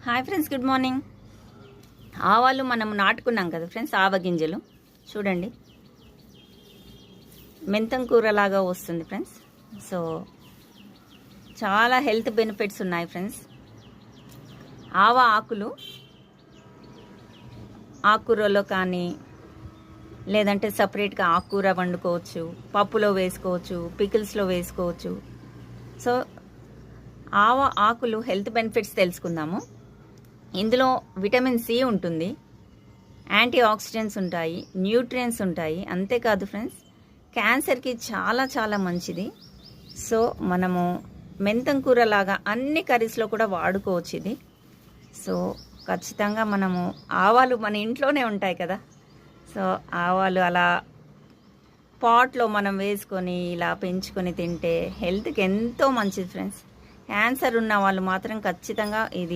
Hi friends, good morning. ఆవాలు మనం నాటుకున్నాం కదా ఫ్రెండ్స్, ఆవ గింజలు చూడండి, మెంతం కూరలాగా వస్తుంది ఫ్రెండ్స్. సో చాలా హెల్త్ బెనిఫిట్స్ ఉన్నాయి ఫ్రెండ్స్. ఆవ ఆకులు ఆకుకూరలో కానీ లేదంటే సపరేట్గా ఆకుకూర వండుకోవచ్చు, పప్పులో వేసుకోవచ్చు, పికిల్స్లో వేసుకోవచ్చు. సో ఆవ ఆకులు హెల్త్ బెనిఫిట్స్ తెలుసుకుందాము. ఇందులో విటమిన్ సి ఉంటుంది, యాంటీ ఆక్సిడెంట్స్ ఉంటాయి, న్యూట్రియంట్స్ ఉంటాయి. అంతేకాదు ఫ్రెండ్స్, క్యాన్సర్కి చాలా చాలా మంచిది. సో మనము మెంతం కూర లాగా అన్ని కర్రీస్లో కూడా వాడుకోవచ్చు ఇది. సో ఖచ్చితంగా మనము ఆవాలు మన ఇంట్లోనే ఉంటాయి కదా. సో ఆవాలు అలా పాట్లో మనం వేసుకొని ఇలా పెంచుకొని తింటే హెల్త్కి ఎంతో మంచిది ఫ్రెండ్స్. క్యాన్సర్ ఉన్న వాళ్ళు మాత్రం ఖచ్చితంగా ఇది